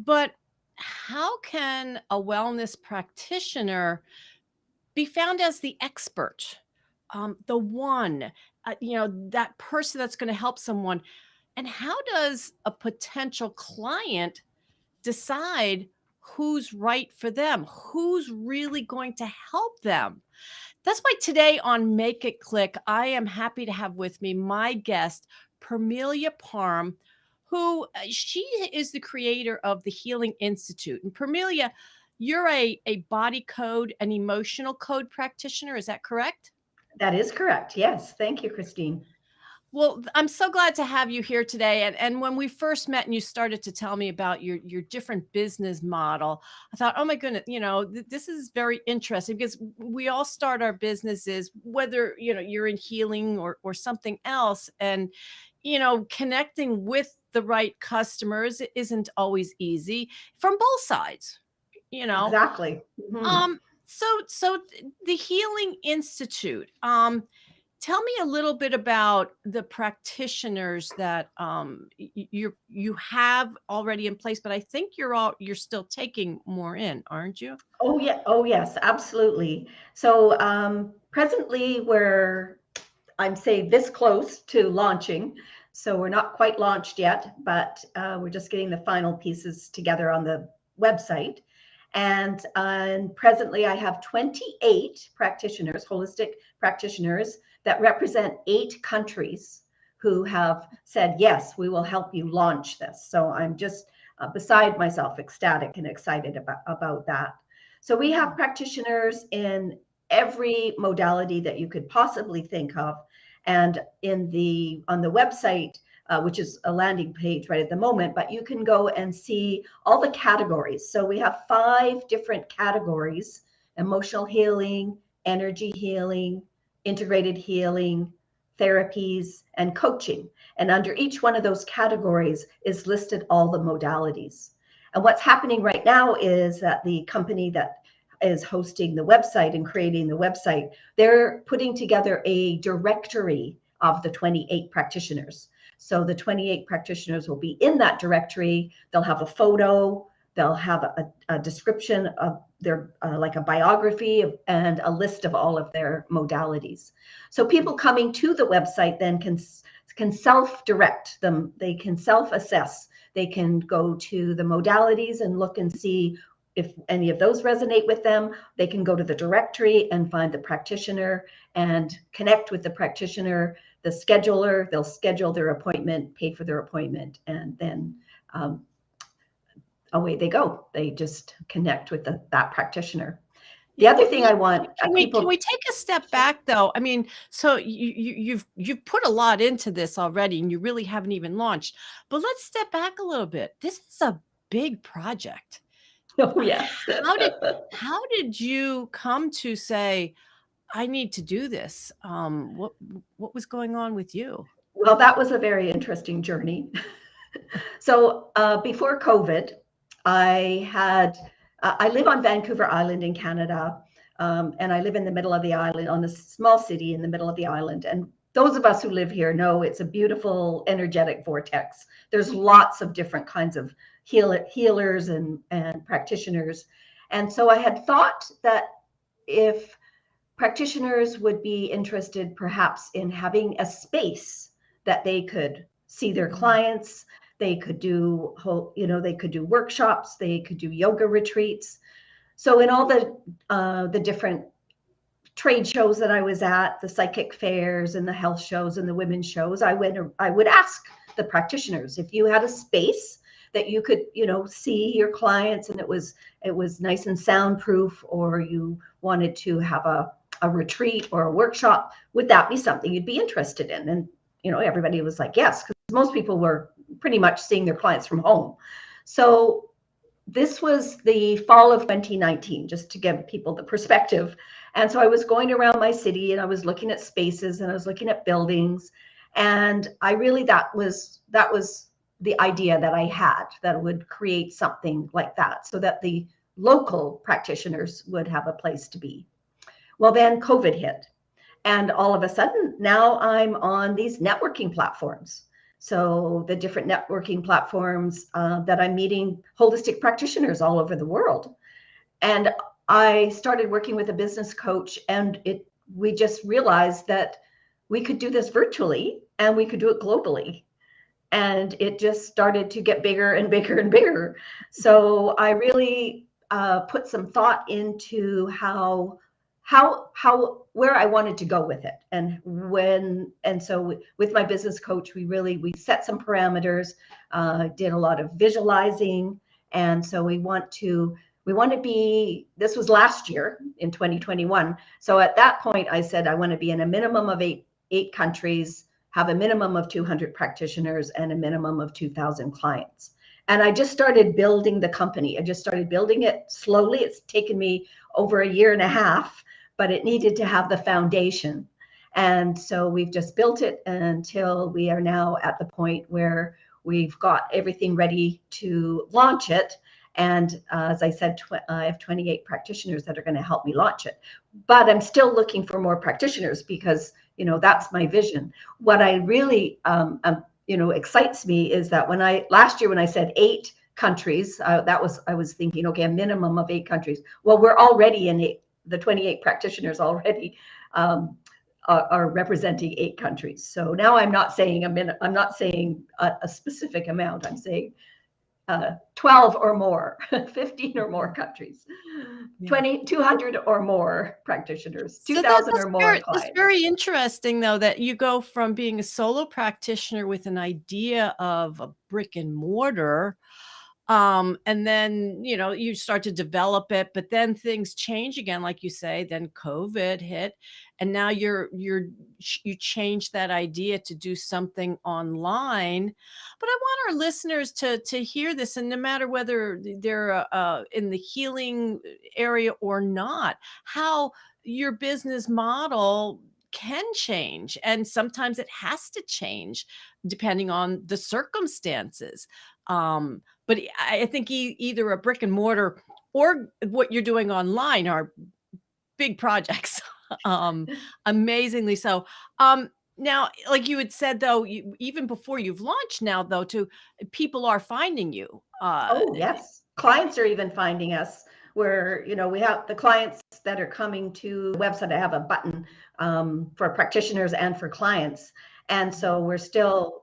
But how can a wellness practitioner be found as the expert, the one, that person that's going to help someone? And how does a potential client decide who's right for them, who's really going to help them? That's why today on Make It Click, I am happy to have with me my guest, Permelia Parham, who she is the creator of the Healing Institute. And Permelia, you're a body code and emotional code practitioner. Is that correct? That is correct. Yes. Thank you, Christine. Well, I'm so glad to have you here today. And when we first met and you started to tell me about your different business model, I thought, oh my goodness, this is very interesting because we all start our businesses, whether you're in healing or something else, and connecting with the right customers isn't always easy from both sides. You know, Exactly. Mhm. so the Healing Institute. Tell me a little bit about the practitioners that you have already in place, but I think you're still taking more in, aren't you? Oh, yeah. Oh, yes, absolutely. So presently, I'm say this close to launching. So we're not quite launched yet, but we're just getting the final pieces together on the website. And presently, I have 28 practitioners, holistic practitioners that represent 8 countries who have said, yes, we will help you launch this. So I'm just beside myself, ecstatic and excited about that. So we have practitioners in every modality that you could possibly think of. And on the website, which is a landing page right at the moment, but you can go and see all the categories. So we have 5 different categories: emotional healing, energy healing, integrated healing, therapies, and coaching. And under each one of those categories is listed all the modalities. And what's happening right now is that the company that is hosting the website and creating the website, they're putting together a directory of the 28 practitioners. So the 28 practitioners will be in that directory. They'll have a photo, they'll have a description of their, like a biography and a list of all of their modalities. So people coming to the website then can self-direct them. They can self-assess. They can go to the modalities and look and see if any of those resonate with them. They can go to the directory and find the practitioner and connect with the practitioner, the scheduler. They'll schedule their appointment, pay for their appointment, and then away they go. They just connect with that practitioner. The other thing I want Can we people. take a step back though? I mean, so you've put a lot into this already, and you really haven't even launched. But let's step back a little bit. This is a big project. Oh, yes. How did how did you come to say, I need to do this? What was going on with you? Well, that was a very interesting journey. So before COVID, I live on Vancouver Island in Canada, and I live in the middle of the island, on a small city in the middle of the island. And those of us who live here know it's a beautiful energetic vortex. There's lots of different kinds of healers and practitioners. And so I had thought that if practitioners would be interested perhaps in having a space that they could see their clients, they could do they could do workshops, they could do yoga retreats. So in all the different trade shows that I was at, the psychic fairs and the health shows and the women's shows, I would ask the practitioners if you had a space that you could, see your clients, and it was nice and soundproof, or you wanted to have a retreat or a workshop, would that be something you'd be interested in? And everybody was like, yes, because most people were pretty much seeing their clients from home. So this was the fall of 2019, just to give people the perspective. And so I was going around my city and I was looking at spaces and I was looking at buildings. And that was the idea that I had, that would create something like that so that the local practitioners would have a place to be. Well, then COVID hit. And all of a sudden, now I'm on these networking platforms. So the different networking platforms that I'm meeting holistic practitioners all over the world. And I started working with a business coach, and we just realized that we could do this virtually and we could do it globally. And it just started to get bigger and bigger and bigger. So I really put some thought into where I wanted to go with it, and so with my business coach, we set some parameters, did a lot of visualizing, and so we want to be. This was last year in 2021. So at that point, I said I want to be in a minimum of eight countries, have a minimum of 200 practitioners, and a minimum of 2,000 clients. And I just started building the company. I just started building it slowly. It's taken me over a year and a half, but it needed to have the foundation. And so we've just built it until we are now at the point where we've got everything ready to launch it. And as I said, I have 28 practitioners that are going to help me launch it. But I'm still looking for more practitioners because, that's my vision. What I really, excites me is that last year when I said 8 countries, I was thinking, okay, a minimum of 8 countries. Well, we're already in the 28 practitioners already are representing 8 countries. So now I'm not saying I'm not saying a specific amount. I'm saying 12 or more, 15 or more countries, Yeah. 20, 200 or more practitioners, So 2,000 or more that's clients. very interesting, though, that you go from being a solo practitioner with an idea of a brick and mortar, and then, you start to develop it, but then things change again, like you say, then COVID hit, and now you change that idea to do something online. But I want our listeners to hear this, and no matter whether they're in the healing area or not, how your business model can change, and sometimes it has to change depending on the circumstances. But I think either a brick and mortar or what you're doing online are big projects, um, amazingly so. Now, like you had said, though, even before you've launched now, though, people are finding you. Oh, yes. Clients are even finding us where, we have the clients that are coming to the website. I have a button for practitioners and for clients. And so we're still,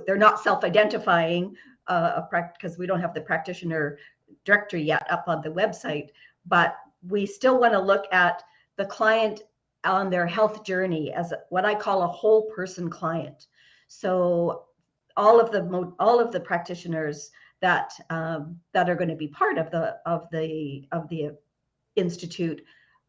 they're not self-identifying because we don't have the practitioner directory yet up on the website, but we still want to look at the client on their health journey as what I call a whole person client. So all of the practitioners that are going to be part of the institute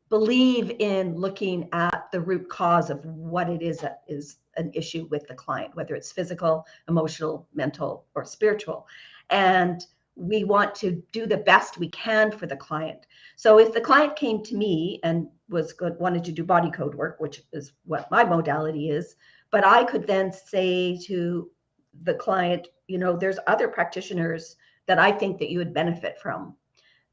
believe in looking at the root cause of what it is that is an issue with the client, whether it's physical, emotional, mental, or spiritual. And we want to do the best we can for the client. So if the client came to me and wanted to do body code work, which is what my modality is, but I could then say to the client, there's other practitioners that I think that you would benefit from.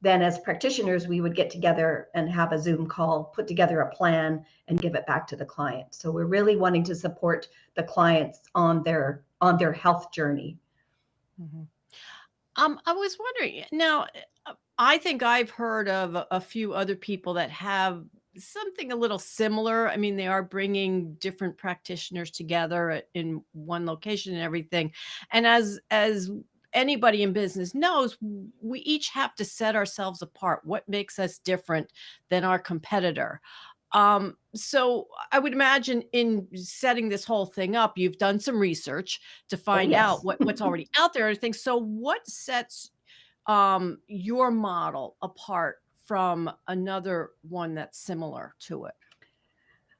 Then as practitioners, we would get together and have a Zoom call, put together a plan, and give it back to the client. So we're really wanting to support the clients on their health journey. Mhm. I was wondering now, I think I've heard of a few other people that have something a little similar. I mean, they are bringing different practitioners together in one location and everything. And as anybody in business knows, we each have to set ourselves apart. What makes us different than our competitor? So I would imagine in setting this whole thing up, you've done some research to Oh, find out yes. what's already out there and things. So what sets your model apart from another one that's similar to it?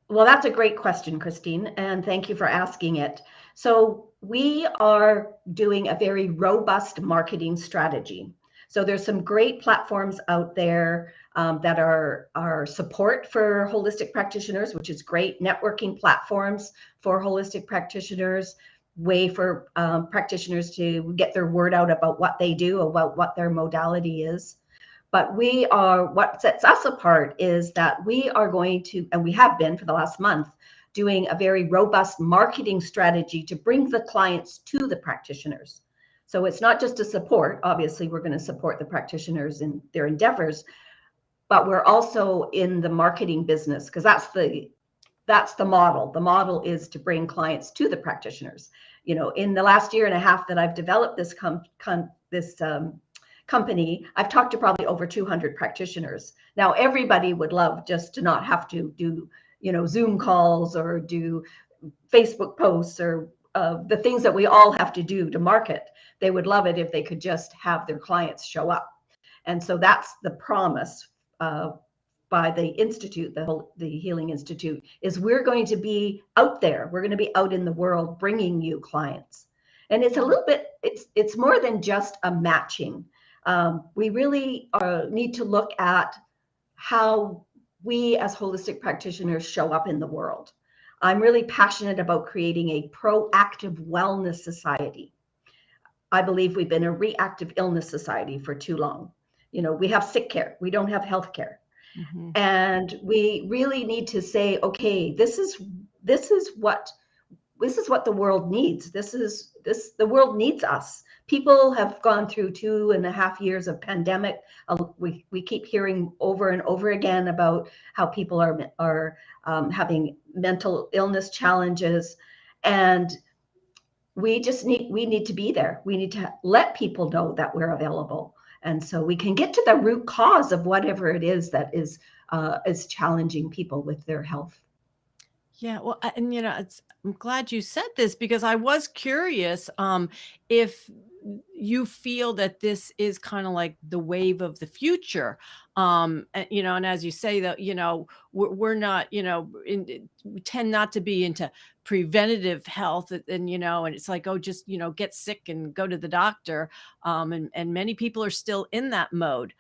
Well, that's a great question, Christine, and thank you for asking it. So we are doing a very robust marketing strategy. So there's some great platforms out there that are support for holistic practitioners, which is great. Networking platforms for holistic practitioners, way for practitioners to get their word out about what they do, about what their modality is. But what sets us apart is that we are going to, and we have been for the last month, doing a very robust marketing strategy to bring the clients to the practitioners. So it's not just a support. Obviously, we're going to support the practitioners in their endeavors, but we're also in the marketing business, because that's the model. The model is to bring clients to the practitioners. You know, in the last year and a half that I've developed this company, I've talked to probably over 200 practitioners. Now, everybody would love just to not have to do, you know, Zoom calls or do Facebook posts or the things that we all have to do to market. They would love it if they could just have their clients show up. And so that's the promise by the Institute, the Healing Institute, is we're going to be out there. We're going to be out in the world bringing you clients. And it's a little bit, it's more than just a matching. We really need to look at how we as holistic practitioners show up in the world. I'm really passionate about creating a proactive wellness society. I believe we've been a reactive illness society for too long. You know, we have sick care, we don't have health care. Mm-hmm. And we really need to say, okay, this is what the world needs. The world needs us. People have gone through 2.5 years of pandemic. We keep hearing over and over again about how people are having mental illness challenges, and we need to be there. We need to let people know that we're available, and so we can get to the root cause of whatever it is that is challenging people with their health. Yeah, well, and I'm glad you said this, because I was curious if you feel that this is kind of like the wave of the future. And as you say that, we're not, we tend not to be into preventative health, and it's like, oh, just, get sick and go to the doctor. And many people are still in that mode,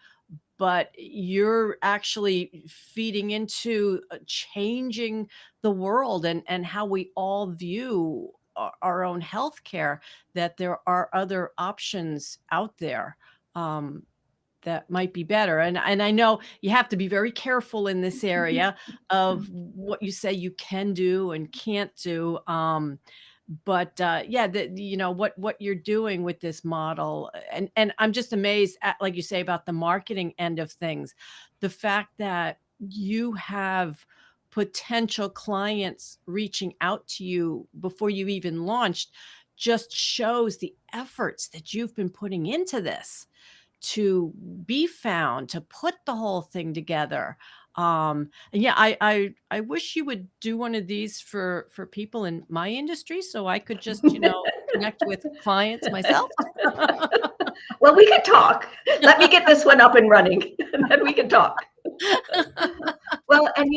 but you're actually feeding into changing the world and how we all view our own health care, that there are other options out there that might be better. And I know you have to be very careful in this area of what you say you can do and can't do. But yeah, what you're doing with this model, and I'm just amazed at, like you say, about the marketing end of things, the fact that you have potential clients reaching out to you before you even launched, just shows the efforts that you've been putting into this to be found, to put the whole thing together. And yeah, I wish you would do one of these for people in my industry, so I could just, connect with clients myself. Well, we could talk. Let me get this one up and running, and then we can talk. Well, and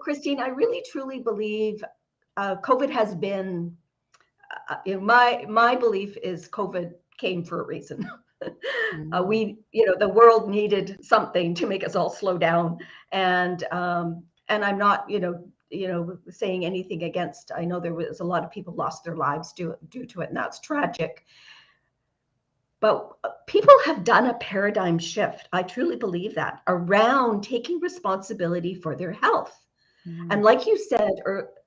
Christine, I really truly believe COVID has been, my belief is COVID came for a reason. The world needed something to make us all slow down, and I'm not, saying anything against. I know there was a lot of people lost their lives due to it, and that's tragic. But people have done a paradigm shift. I truly believe that, around taking responsibility for their health. And like you said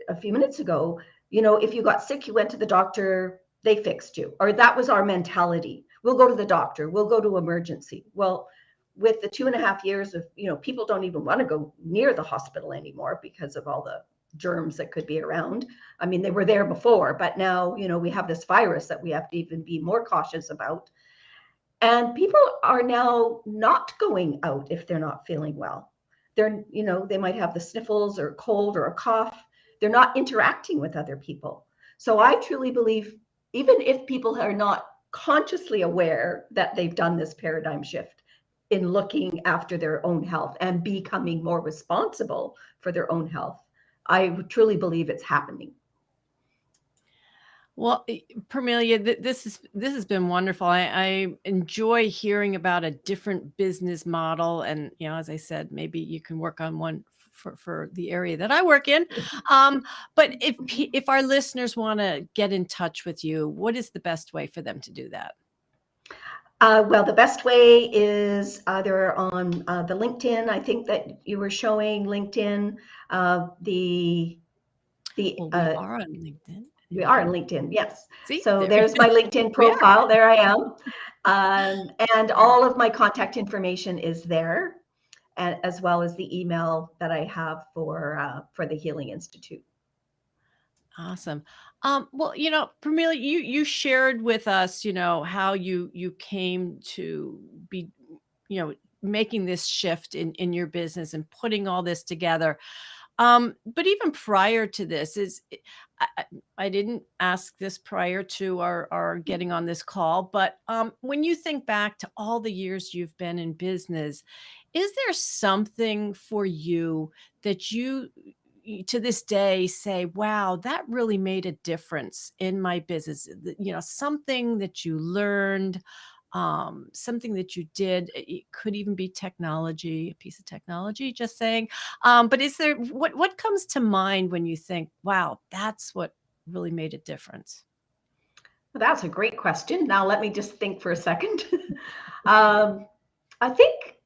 a few minutes ago, if you got sick, you went to the doctor, they fixed you, or that was our mentality. We'll go to the doctor, we'll go to emergency. Well, with the 2.5 years of, people don't even want to go near the hospital anymore because of all the germs that could be around. I mean, they were there before, but now, we have this virus that we have to even be more cautious about. And people are now not going out if they're not feeling well. They might have the sniffles or a cold or a cough. They're not interacting with other people. So I truly believe, even if people are not consciously aware that they've done this paradigm shift in looking after their own health and becoming more responsible for their own health, I truly believe it's happening. Well, Permelia, this has been wonderful. I enjoy hearing about a different business model, and as I said, maybe you can work on one for the area that I work in. But if our listeners want to get in touch with you, what is the best way for them to do that? Well, the best way is either on the LinkedIn. I think that you were showing LinkedIn. The Well, we are on LinkedIn. We There you are on go. LinkedIn, yes. See, So there there's my LinkedIn we are. profile. There I am. And all of my contact information is there, and as well as the email that I have for the Healing Institute. Awesome. Well, Permelia, you shared with us, how you came to be, you know, making this shift in your business and putting all this together. But even prior to this I, I didn't ask this prior to our getting on this call, but when you think back to all the years you've been in business, is there something for you that to this day say, wow, that really made a difference in my business? Something that you learned, something that you did. It could even be technology, a piece of technology, just saying. But is there what comes to mind when you think, wow, that's what really made a difference? Well, that's a great question. Now let me just think for a second. um, I think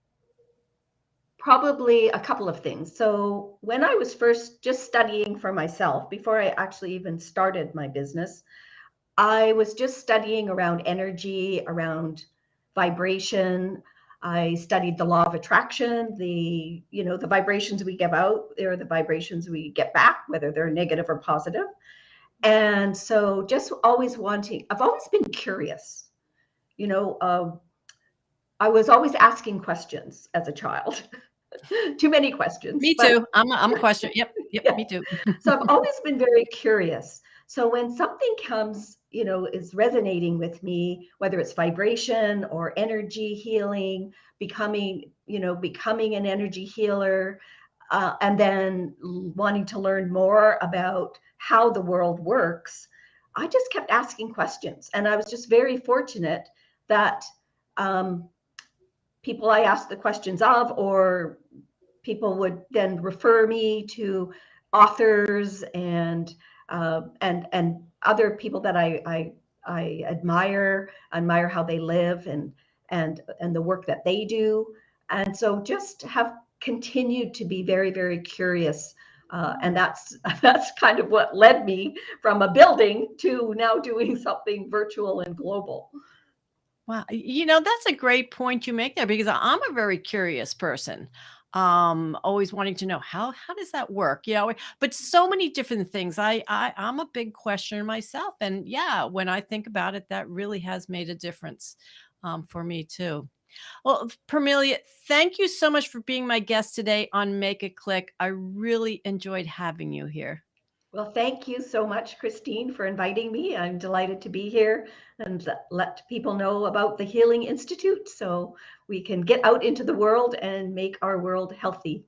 probably a couple of things. So when I was first just studying for myself, before I actually even started my business, I was just studying around energy, around vibration. I studied the law of attraction, the vibrations we give out, they're the vibrations we get back, whether they're negative or positive. And so just I've always been curious, you know, uh, I was always asking questions as a child, too many questions, Me but too. I'm a question. Yep, yep, yeah. me too. So I've always been very curious. So when something comes, is resonating with me, whether it's vibration or energy healing, becoming an energy healer, and then wanting to learn more about how the world works, I just kept asking questions. And I was just very fortunate that um, people I asked the questions of, or people would then refer me to authors and other people that I admire how they live and the work that they do, and so just have continued to be very very curious, and that's that's kind of what led me from a building to now doing something virtual and global. Wow, that's a great point you make there because I'm a very curious person. Always wanting to know how does that work? But so many different things. I'm a big questioner myself, and yeah, when I think about it, that really has made a difference for me too. Well, Permelia, thank you so much for being my guest today on Make It Click. I really enjoyed having you here. Well, thank you so much, Christine, for inviting me. I'm delighted to be here and let people know about the Healing Institute so we can get out into the world and make our world healthy.